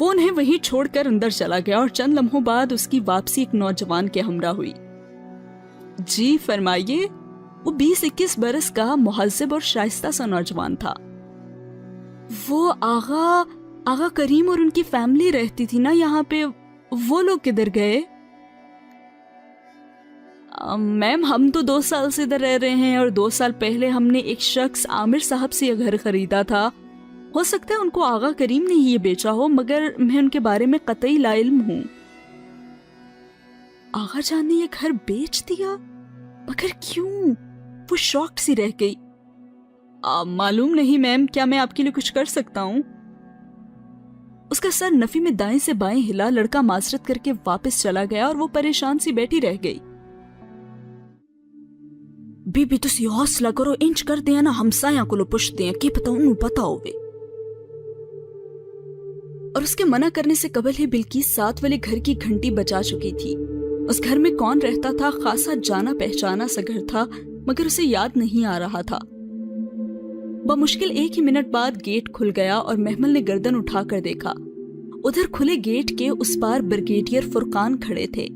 وہ انہیں وہیں چھوڑ کر اندر چلا گیا اور چند لمحوں بعد اس کی واپسی ایک نوجوان کے ہمراہ ہوئی۔ جی فرمائیے۔ وہ 20-21 برس کا مہذب اور شائستہ سا نوجوان تھا۔ وہ آغا کریم اور ان کی فیملی رہتی تھی نا یہاں پہ، وہ لوگ کدھر گئے؟ میم ہم تو 2 سال سے ادھر رہ رہے ہیں، اور 2 سال پہلے ہم نے ایک شخص عامر صاحب سے یہ گھر خریدا تھا۔ ہو سکتا ہے ان کو آغا کریم نے ہی یہ بیچا ہو، مگر میں ان کے بارے میں قطعی لا علم ہوں۔ آغا جان نے یہ گھر بیچ دیا؟ مگر کیوں؟ وہ شاکڈ سی رہ گئی۔ معلوم نہیں میم، کیا میں آپ کے لیے کچھ کر سکتا ہوں؟ اس کا سر نفی میں دائیں سے بائیں ہلا، لڑکا معذرت کر کے واپس چلا گیا اور وہ پریشان سی بیٹھی رہ گئی۔ بی تسی حوصلہ کرو، انچ کر دیا نا ہمسایاں کو پوچھتے ہیں کہ پتا انہوں پتا ہوئے۔ اور اس کے منع کرنے سے قبل ہی بلقیس ساتھ والے گھر کی گھنٹی بجا چکی تھی۔ اس گھر میں کون رہتا تھا؟ خاصا جانا پہچانا سا گھر تھا، مگر اسے یاد نہیں آ رہا تھا۔ بمشکل 1 ہی منٹ بعد گیٹ کھل گیا اور محمل نے گردن اٹھا کر دیکھا۔ ادھر کھلے گیٹ کے اس پار بریگیڈیئر فرقان کھڑے تھے،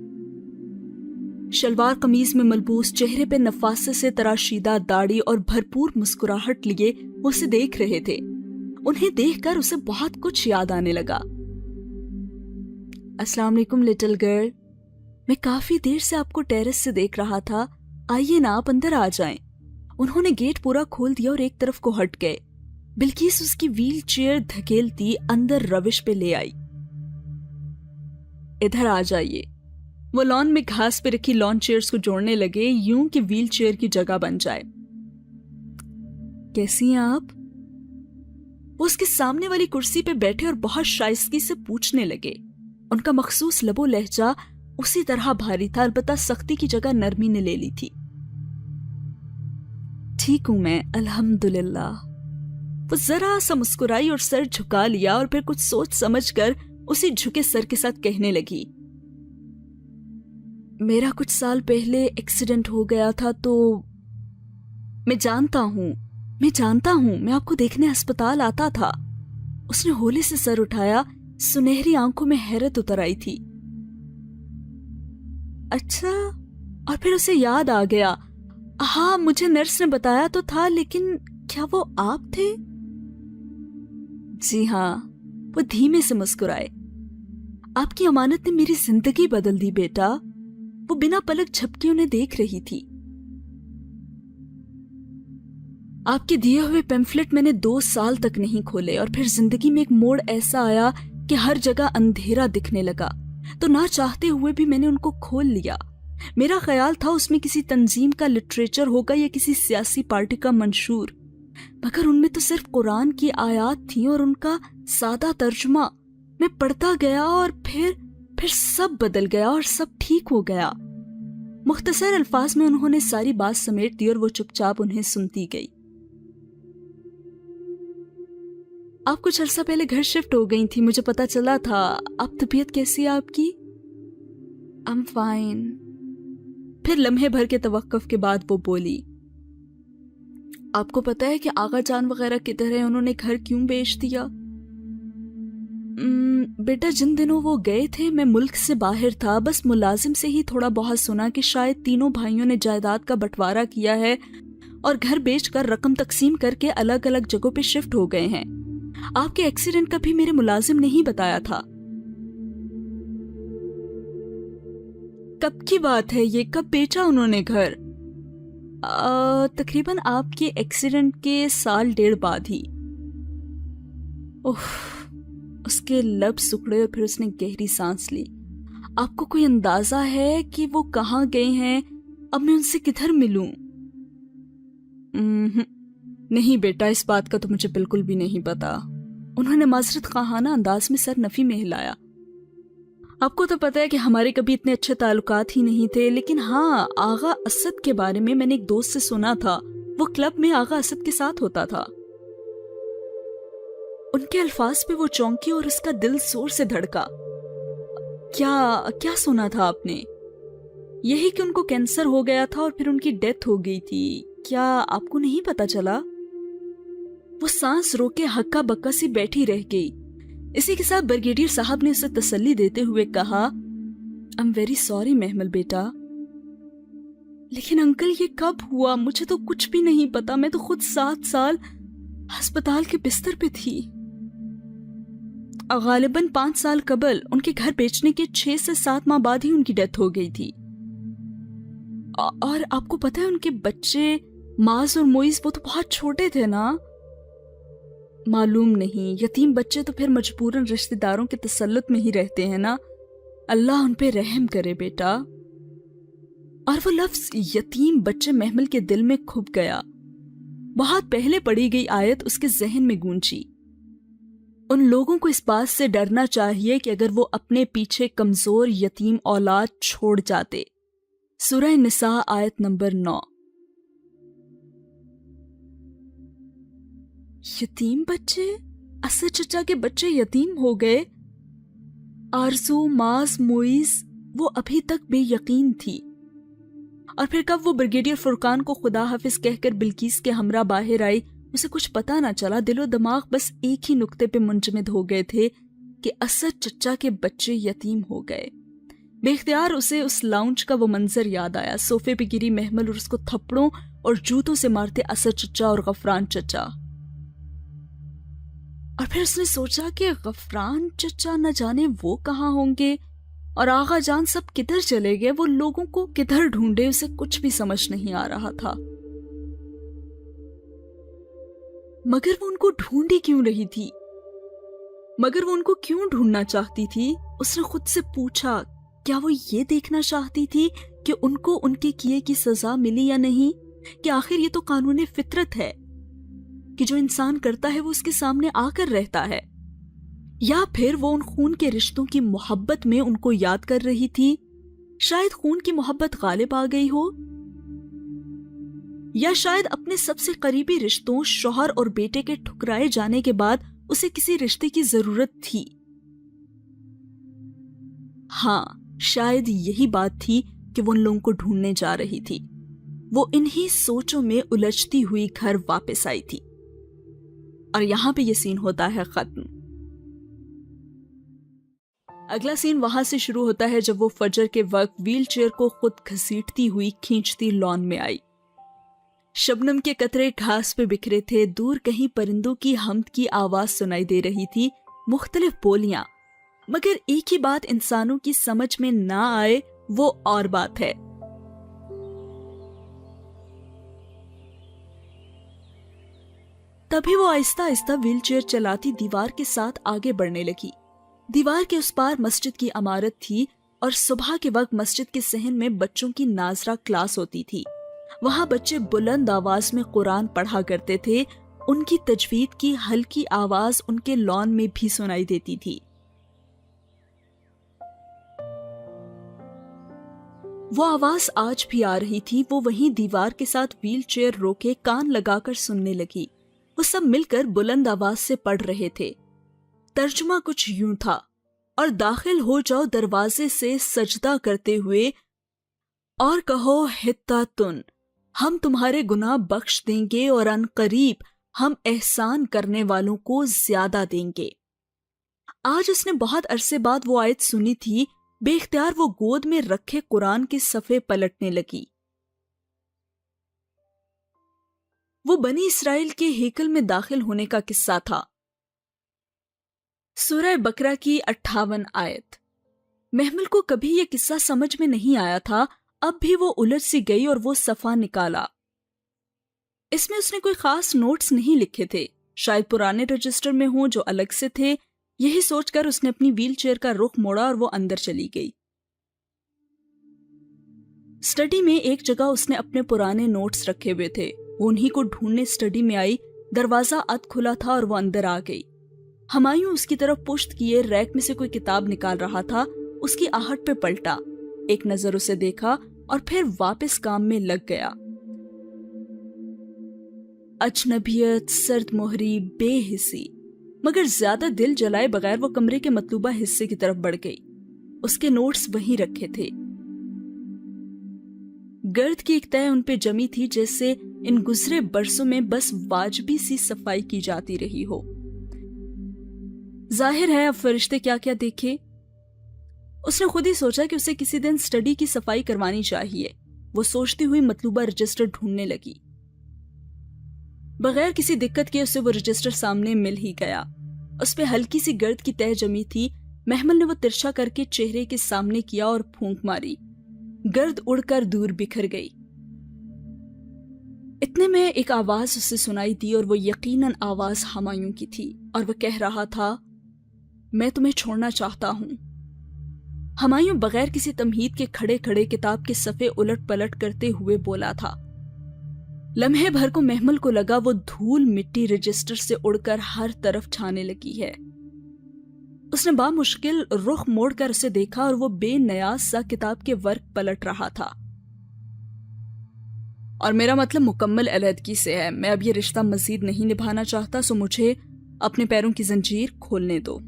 شلوار قمیض میں ملبوس، چہرے پہ نفاست سے تراشیدہ داڑھی اور بھرپور مسکراہٹ لیے وہ اسے دیکھ رہے تھے۔ انہیں دیکھ کر اسے بہت کچھ یاد آنے لگا۔ السلام علیکم لٹل گرل، میں کافی دیر سے آپ کو ٹیرس سے دیکھ رہا تھا، آئیے نا آپ اندر آ جائیں۔ انہوں نے گیٹ پورا کھول دیا اور ایک طرف کو ہٹ گئے۔ بلقیس اس کی ویل چیئر دھکیلتی اندر روش پہ لے آئی۔ ادھر آ جائیے۔ وہ لان میں گھاس پہ رکھی لان چیئرز کو جوڑنے لگے، یوں کہ ویل چیئر کی جگہ بن جائے۔ کیسی ہیں آپ؟ وہ اس کے سامنے والی کرسی پہ بیٹھے اور بہت شائستگی سے پوچھنے لگے۔ ان کا مخصوص لب و لہجہ اسی طرح بھاری تھا، البتہ سختی کی جگہ نرمی نے لے لی تھی۔ ٹھیک ہوں میں، الحمدللہ۔ وہ ذرا سا مسکرائی اور سر جھکا لیا، اور پھر کچھ سوچ سمجھ کر اسی جھکے سر کے ساتھ کہنے لگی، میرا کچھ سال پہلے ایکسیڈنٹ ہو گیا تھا تو میں جانتا ہوں، میں آپ کو دیکھنے ہسپتال آتا تھا۔ اس نے ہولے سے سر اٹھایا، سنہری آنکھوں میں حیرت اتر آئی تھی۔ اچھا، اور پھر اسے یاد آ گیا، ہاں مجھے نرس نے بتایا تو تھا، لیکن کیا وہ آپ تھے؟ جی ہاں، وہ دھیمے سے مسکرائے۔ آپ کی امانت نے میری زندگی بدل دی بیٹا۔ وہ بنا پلک جھپکے انہیں دیکھ رہی تھی۔ آپ کے دیے ہوئے پیمفلٹ میں نے 2 سال تک نہیں کھولے، اور پھر زندگی میں ایک موڑ ایسا آیا کہ ہر جگہ اندھیرا دکھنے لگا، تو نہ چاہتے ہوئے بھی میں نے ان کو کھول لیا۔ میرا خیال تھا اس میں کسی تنظیم کا لٹریچر ہوگا یا کسی سیاسی پارٹی کا منشور، مگر ان میں تو صرف قرآن کی آیات تھیں اور ان کا سادہ ترجمہ۔ میں پڑھتا گیا اور پھر سب بدل گیا اور سب ٹھیک ہو گیا۔ مختصر الفاظ میں انہوں نے ساری بات سمیٹ دی اور وہ چپ چاپ انہیں سنتی گئی۔ آپ کچھ عرصہ پہلے گھر شفٹ ہو گئی تھی، مجھے پتا چلا تھا۔ اب طبیعت کیسی ہے آپ کی؟ I'm fine۔ پھر لمحے بھر کے توقف کے بعد وہ بولی، آپ کو پتا ہے کہ آغا جان وغیرہ کدھر ہیں؟ انہوں نے گھر کیوں بیچ دیا؟ بیٹا جن دنوں وہ گئے تھے میں ملک سے باہر تھا، بس ملازم سے ہی تھوڑا بہت سنا کہ شاید تینوں بھائیوں نے جائیداد کا بٹوارا کیا ہے اور گھر بیچ کر رقم تقسیم کر کے الگ الگ جگہوں پہ شفٹ ہو گئے ہیں۔ آپ کے ایکسیڈنٹ کا بھی میرے ملازم نے ہی بتایا تھا۔ کب کی بات ہے یہ؟ کب بیچا انہوں نے گھر؟ تقریباً آپ کے ایکسیڈنٹ کے 1.5 سال بعد ہی۔ اس کے لب سکڑے اور پھر اس نے گہری سانس لی۔ آپ کو کوئی اندازہ ہے کہ وہ کہاں گئے ہیں؟ اب میں ان سے کدھر ملوں؟ نہیں بیٹا، اس بات کا تو مجھے بالکل بھی نہیں پتا۔ انہوں نے معذرت خواہانہ انداز میں سر نفی میں ہلایا۔ آپ کو تو پتا ہے کہ ہمارے کبھی اتنے اچھے تعلقات ہی نہیں تھے، لیکن ہاں آغا اسد کے بارے میں نے ایک دوست سے سنا تھا، وہ کلب میں آغا اسد کے ساتھ ہوتا تھا۔ ان کے الفاظ پہ وہ چونکی اور اس کا دل زور سے دھڑکا۔ کیا سنا تھا آپ نے؟ یہی کہ ان کو کینسر ہو گیا تھا اور پھر ان کی ڈیتھ ہو گئی تھی۔ کیا آپ کو نہیں پتا چلا؟ وہ سانس روکے ہکا بکا سی بیٹھی رہ گئی۔ اسی کے ساتھ بریگیڈیئر صاحب نے اسے تسلی دیتے ہوئے کہا, I'm very sorry محمل بیٹا, لیکن انکل یہ کب ہوا؟ مجھے تو کچھ بھی نہیں پتا. میں تو خود 7 سال ہسپتال کے بستر پہ تھی. غالباً 5 سال قبل ان کے گھر بیچنے کے 6 سے 7 ماہ بعد ہی ان کی ڈیتھ ہو گئی تھی. اور آپ کو پتا ہے ان کے بچے معاذ اور معیز وہ تو بہت چھوٹے تھے نا. معلوم نہیں, یتیم بچے تو پھر مجبوراً رشتہ داروں کے تسلط میں ہی رہتے ہیں نا. اللہ ان پہ رحم کرے بیٹا. اور وہ لفظ یتیم بچے محمل کے دل میں کھپ گیا. بہت پہلے پڑھی گئی آیت اس کے ذہن میں گونجی. ان لوگوں کو اس بات سے ڈرنا چاہیے کہ اگر وہ اپنے پیچھے کمزور یتیم اولاد چھوڑ جاتے. سورہ نساء آیت نمبر 9. یتیم بچے؟ اسد چچا کے بچے یتیم ہو گئے؟ آرزو، معاذ، معیز وہ ابھی تک بے یقین تھی. اور پھر کب وہ بریگیڈیئر فرقان کو خدا حافظ کہہ کر بلقیس کے ہمراہ باہر آئی, اسے کچھ پتا نہ چلا. دل و دماغ بس ایک ہی نقطے پہ منجمد ہو گئے تھے کہ اسد چچا کے بچے یتیم ہو گئے. بے اختیار اسے اس لاؤنج کا وہ منظر یاد آیا. صوفے پہ گری محمل اور اس کو تھپڑوں اور جوتوں سے مارتے اسد چچا اور غفران چچا. اور پھر اس نے سوچا کہ غفران چچا نہ جانے وہ کہاں ہوں گے, اور آغا جان سب کدھر چلے گئے. وہ لوگوں کو کدھر ڈھونڈے, اسے کچھ بھی سمجھ نہیں آ رہا تھا. مگر وہ ان کو ڈھونڈی کیوں رہی تھی؟ مگر وہ ان کو کیوں ڈھونڈنا چاہتی تھی؟ اس نے خود سے پوچھا, کیا وہ یہ دیکھنا چاہتی تھی کہ ان کو ان کے کیے کی سزا ملی یا نہیں؟ کہ آخر یہ تو قانون فطرت ہے کہ جو انسان کرتا ہے وہ اس کے سامنے آ کر رہتا ہے. یا پھر وہ ان خون کے رشتوں کی محبت میں ان کو یاد کر رہی تھی. شاید خون کی محبت غالب آ گئی ہو, یا شاید اپنے سب سے قریبی رشتوں شوہر اور بیٹے کے ٹھکرائے جانے کے بعد اسے کسی رشتے کی ضرورت تھی. ہاں, شاید یہی بات تھی کہ وہ ان لوگوں کو ڈھونڈنے جا رہی تھی. وہ انہی سوچوں میں الجھتی ہوئی گھر واپس آئی تھی. اور یہاں پہ یہ سین ہوتا ہے ختم. اگلا سین وہاں سے شروع ہوتا ہے جب وہ فجر کے وقت ویل چیئر کو خود گھسیٹتی ہوئی کھینچتی لان میں آئی. شبنم کے قطرے گھاس پہ بکھرے تھے. دور کہیں پرندوں کی حمد کی آواز سنائی دے رہی تھی, مختلف بولیاں. مگر ایک ہی بات انسانوں کی سمجھ میں نہ آئے وہ اور بات ہے. تبھی وہ آہستہ آہستہ ویل چیئر چلاتی دیوار کے ساتھ آگے بڑھنے لگی. دیوار کے اس پار مسجد کی عمارت تھی اور صبح کے وقت مسجد کے صحن میں بچوں کی ناظرہ کلاس ہوتی تھی. وہاں بچے بلند آواز میں قرآن پڑھا کرتے تھے. ان کی تجوید کی ہلکی آواز ان کے لان میں بھی سنائی دیتی تھی. وہ آواز آج بھی آ رہی تھی. وہ وہیں دیوار کے ساتھ ویل چیئر روکے کان لگا کر سننے لگی. وہ سب مل کر بلند آواز سے پڑھ رہے تھے. ترجمہ کچھ یوں تھا, اور داخل ہو جاؤ دروازے سے سجدہ کرتے ہوئے اور کہو حطاتن, ہم تمہارے گناہ بخش دیں گے اور ان قریب ہم احسان کرنے والوں کو زیادہ دیں گے. آج اس نے بہت عرصے بعد وہ آیت سنی تھی. بے اختیار وہ گود میں رکھے قرآن کے صفحے پلٹنے لگی. وہ بنی اسرائیل کے ہیکل میں داخل ہونے کا قصہ تھا. سورہ بقرہ کی 58 آیت. محمل کو کبھی یہ قصہ سمجھ میں نہیں آیا تھا. اب بھی وہ الجھ سی گئی اور وہ صفحہ نکالا. اس میں اس نے کوئی خاص نوٹس نہیں لکھے تھے. شاید پرانے رجسٹر میں ہوں جو الگ سے تھے. یہی سوچ کر اس نے اپنی ویل چیئر کا رخ موڑا اور وہ اندر چلی گئی. اسٹڈی میں ایک جگہ اس نے اپنے پرانے نوٹس رکھے ہوئے تھے. وہ انہی کو ڈھونڈنے اسٹڈی میں آئی. دروازہ اد کھلا تھا اور وہ اندر آ گئی. ہمایوں اس کی طرف پشت کیے ریک میں سے کوئی کتاب نکال رہا تھا. اس کی آہٹ پہ پلٹا, ایک نظر اسے دیکھا اور پھر واپس کام میں لگ گیا. اجنبیت, سرد مہری, بے حسی, مگر زیادہ دل جلائے بغیر وہ کمرے کے مطلوبہ حصے کی طرف بڑھ گئی. اس کے نوٹس وہیں رکھے تھے. گرد کی ایک تہہ ان پہ جمی تھی جیسے ان گزرے برسوں میں بس واجبی سی صفائی کی جاتی رہی ہو. ظاہر ہے اب فرشتے کیا کیا دیکھے. اس نے خود ہی سوچا کہ اسے کسی دن اسٹڈی کی صفائی کروانی چاہیے. وہ سوچتی ہوئی مطلوبہ رجسٹر ڈھونڈنے لگی. بغیر کسی دقت کے اسے وہ رجسٹر سامنے مل ہی گیا. اس پہ ہلکی سی گرد کی تہ جمی تھی. محمل نے وہ ترچھا کر کے چہرے کے سامنے کیا اور پھونک ماری. گرد اڑ کر دور بکھر گئی. اتنے میں ایک آواز اسے سنائی دی اور وہ یقیناً آواز ہمایوں کی تھی اور وہ کہہ رہا تھا میں تمہیں چھوڑنا چاہتا ہوں. ہمایوں بغیر کسی تمہید کے کھڑے کھڑے کتاب کے صفحے الٹ پلٹ کرتے ہوئے بولا تھا. لمحے بھر کو محمل کو لگا وہ دھول مٹی رجسٹر سے اڑ کر ہر طرف چھانے لگی ہے. اس نے بامشکل رخ موڑ کر اسے دیکھا اور وہ بے نیاز سا کتاب کے ورق پلٹ رہا تھا. اور میرا مطلب مکمل علیحدگی سے ہے. میں اب یہ رشتہ مزید نہیں نبھانا چاہتا، سو مجھے اپنے پیروں کی زنجیر کھولنے دو.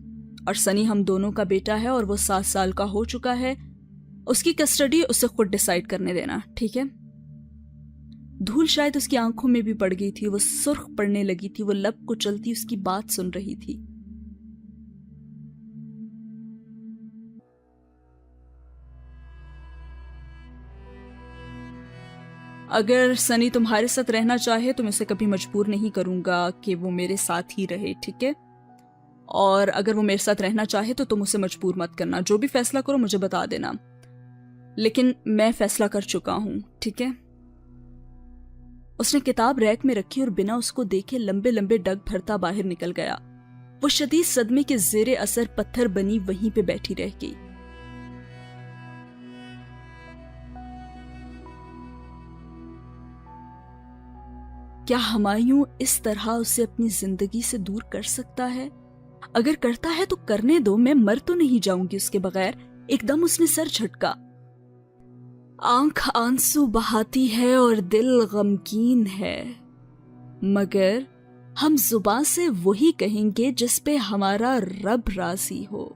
اور سنی ہم دونوں کا بیٹا ہے اور وہ 7 سال کا ہو چکا ہے. اس کی کسٹڈی اسے خود ڈیسائیڈ کرنے دینا، ٹھیک ہے؟ دھول شاید اس کی آنکھوں میں بھی پڑ گئی تھی. وہ سرخ پڑنے لگی تھی. وہ لب کو چلتی اس کی بات سن رہی تھی. اگر سنی تمہارے ساتھ رہنا چاہے تو میں اسے کبھی مجبور نہیں کروں گا کہ وہ میرے ساتھ ہی رہے، ٹھیک ہے؟ اور اگر وہ میرے ساتھ رہنا چاہے تو تم اسے مجبور مت کرنا. جو بھی فیصلہ کرو مجھے بتا دینا. لیکن میں فیصلہ کر چکا ہوں، ٹھیک ہے؟ اس نے کتاب ریک میں رکھی اور بنا اس کو دیکھے لمبے لمبے ڈگ بھرتا باہر نکل گیا. وہ شدید صدمے کے زیر اثر پتھر بنی وہیں پہ بیٹھی رہ گئی. کیا ہمایوں اس طرح اسے اپنی زندگی سے دور کر سکتا ہے؟ اگر کرتا ہے تو کرنے دو، میں مر تو نہیں جاؤں گی اس کے بغیر. ایک دم اس نے سر جھٹکا. آنکھ آنسو بہاتی ہے اور دل غمگین ہے، مگر ہم زباں سے وہی کہیں گے جس پہ ہمارا رب راضی ہو.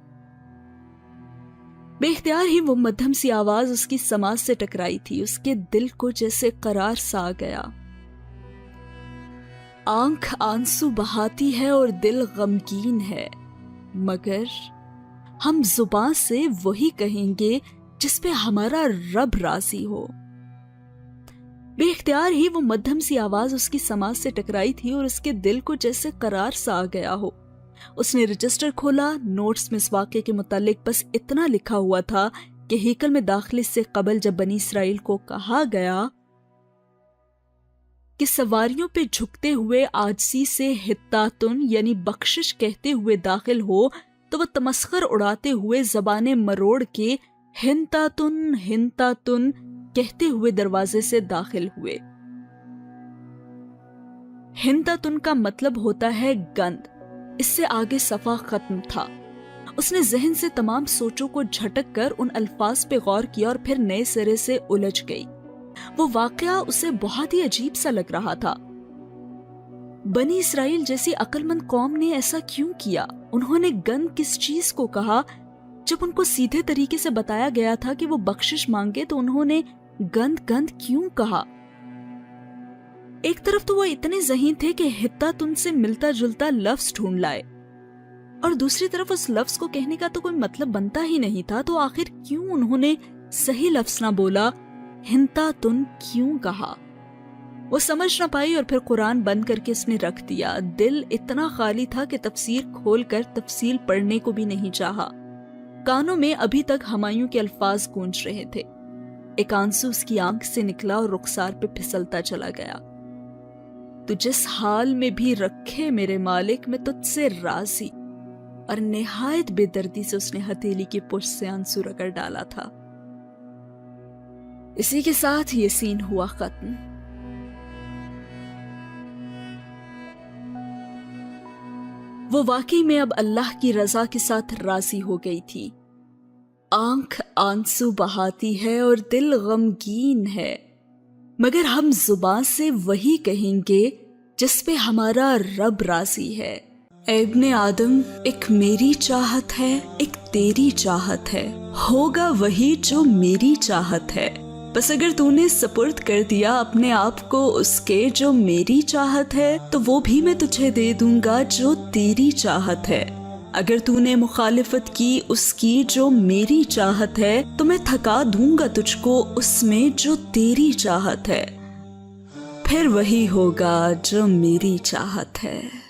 بے اختیار ہی وہ مدھم سی آواز اس کی سماعت سے ٹکرائی تھی. اس کے دل کو جیسے قرار سا آ گیا. آنکھ آنسو بہاتی ہے اور دل غمگین ہے، مگر ہم زباں سے وہی کہیں گے جس پہ ہمارا رب راضی ہو. بے اختیار ہی وہ مدھم سی آواز اس کی سماعت سے ٹکرائی تھی اور اس کے دل کو جیسے قرار سا آ گیا ہو. اس نے رجسٹر کھولا. نوٹس میں اس واقعے کے متعلق بس اتنا لکھا ہوا تھا کہ ہیکل میں داخلے سے قبل جب بنی اسرائیل کو کہا گیا کہ سواریوں پہ جھکتے ہوئے عاجزی سے ہتاتن یعنی بخشش کہتے ہوئے داخل ہو، تو وہ تمسخر اڑاتے ہوئے زبانیں مروڑ کے ہنتاتن ہنتاتن کہتے ہوئے دروازے سے داخل ہوئے. ہنتاتن کا مطلب ہوتا ہے گند. اس سے آگے صفحہ ختم تھا. اس نے ذہن سے تمام سوچوں کو جھٹک کر ان الفاظ پہ غور کیا اور پھر نئے سرے سے الجھ گئی. وہ واقعہ اسے بہت ہی عجیب سا لگ رہا تھا. بنی اسرائیل جیسی عقل مند قوم نے ایسا کیوں کیا؟ انہوں نے گند کس چیز کو کہا؟ جب ان کو سیدھے طریقے سے بتایا گیا تھا کہ وہ بخشش مانگے تو انہوں نے گند گند کیوں کہا؟ ایک طرف تو وہ اتنے ذہین تھے کہ ہتا تن سے ملتا جلتا لفظ ڈھونڈ لائے، اور دوسری طرف اس لفظ کو کہنے کا تو کوئی مطلب بنتا ہی نہیں تھا. تو آخر کیوں انہوں نے صحیح لفظ نہ بولا، ہنتا تن کیوں کہا؟ وہ سمجھ نہ پائی اور پھر قرآن بند کر کے اس نے رکھ دیا. دل اتنا خالی تھا کہ تفسیر کھول کر تفصیل پڑھنے کو بھی نہیں چاہا. کانوں میں ابھی تک ہمایوں کے الفاظ گونج رہے تھے. ایک آنسو اس کی آنکھ سے نکلا اور رخسار پہ پھسلتا چلا گیا. تو جس حال میں بھی رکھے میرے مالک، میں تجھ سے راضی. اور نہایت بے دردی سے اس نے ہتھیلی کی پشت سے آنسو رگڑ ڈالا تھا. اسی کے ساتھ یہ سین ہوا ختم. وہ واقعی میں اب اللہ کی رضا کے ساتھ راضی ہو گئی تھی. آنکھ آنسو بہاتی ہے اور دل غمگین ہے، مگر ہم زبان سے وہی کہیں گے جس پہ ہمارا رب راضی ہے. اے ابن آدم، ایک میری چاہت ہے، ایک تیری چاہت ہے، ہوگا وہی جو میری چاہت ہے. بس اگر تو نے سپرد کر دیا اپنے آپ کو اس کے جو میری چاہت ہے، تو وہ بھی میں تجھے دے دوں گا جو تیری چاہت ہے. اگر تو نے مخالفت کی اس کی جو میری چاہت ہے تو میں تھکا دوں گا تجھ کو اس میں جو تیری چاہت ہے، پھر وہی ہوگا جو میری چاہت ہے۔